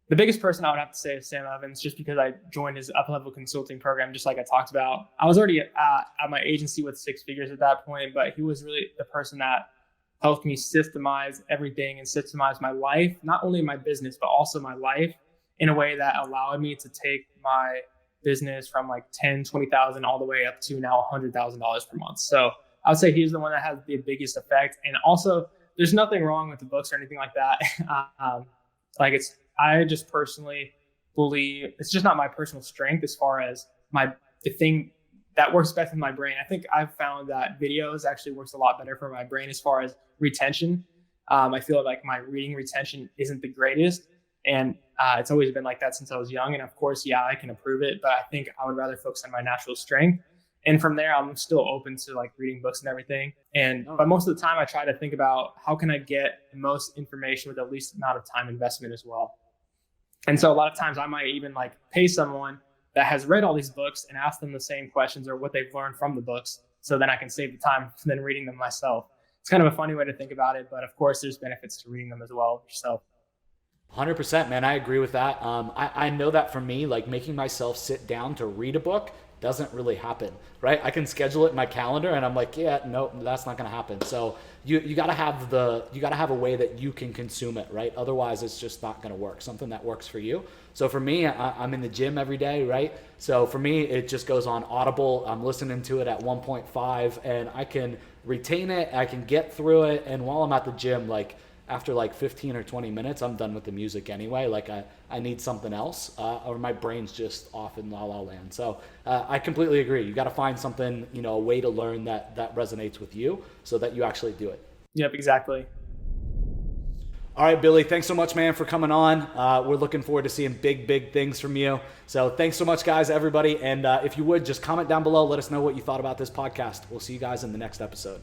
the biggest person I would have to say is Sam Evans, just because I joined his up-level consulting program, just like I talked about. I was already at my agency with 6 figures at that point, but he was really the person that helped me systemize everything and systemize my life, not only my business, but also my life, in a way that allowed me to take my business from like 10, 20,000 all the way up to now $100,000 per month. So I would say he's the one that has the biggest effect. And also, there's nothing wrong with the books or anything like that. I just personally believe it's just not my personal strength as far as the thing that works best in my brain. I think I've found that videos actually works a lot better for my brain as far as retention. I feel like my reading retention isn't the greatest, and it's always been like that since I was young. And of course, yeah, I can improve it, but I think I would rather focus on my natural strength. And from there, I'm still open to like reading books and everything. But most of the time I try to think about how can I get the most information with the least amount of time investment as well. And so a lot of times I might even like pay someone that has read all these books and ask them the same questions or what they've learned from the books. So then I can save the time than reading them myself. It's kind of a funny way to think about it, but of course there's benefits to reading them as well yourself. 100%, man. I agree with that. I know that for me, like making myself sit down to read a book doesn't really happen, right? I can schedule it in my calendar and I'm like, yeah, no, that's not going to happen. So you got to have a way that you can consume it, right? Otherwise it's just not going to work. Something that works for you. So for me, I'm in the gym every day, right? So for me, it just goes on Audible. I'm listening to it at 1.5 and I can retain it. I can get through it. And while I'm at the gym, like after like 15 or 20 minutes, I'm done with the music anyway. Like I need something else, or my brain's just off in la la land. So I completely agree. You got to find something, a way to learn that resonates with you so that you actually do it. Yep, exactly. All right, Billy, thanks so much, man, for coming on. We're looking forward to seeing big things from you. So thanks so much, guys, everybody. And if you would, just comment down below. Let us know what you thought about this podcast. We'll see you guys in the next episode.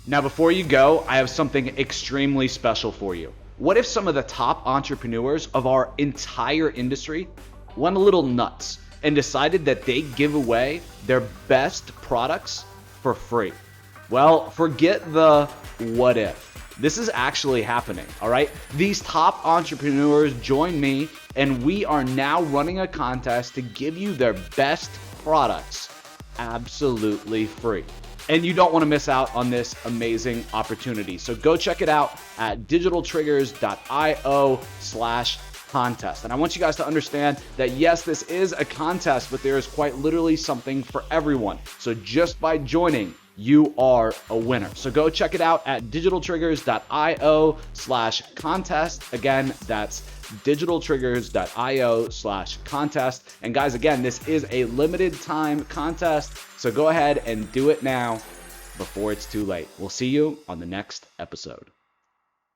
Now, before you go, I have something extremely special for you. What if some of the top entrepreneurs of our entire industry went a little nuts and decided that they give away their best products for free? Well, forget the what if. This is actually happening, all right? These top entrepreneurs join me, and we are now running a contest to give you their best products absolutely free. And you don't want to miss out on this amazing opportunity. So go check it out at digitaltriggers.io/contest. And I want you guys to understand that yes, this is a contest, but there is quite literally something for everyone. So just by joining, you are a winner. So go check it out at digitaltriggers.io/contest. Again, that's digitaltriggers.io/contest. And guys, again, this is a limited time contest. So go ahead and do it now before it's too late. We'll see you on the next episode.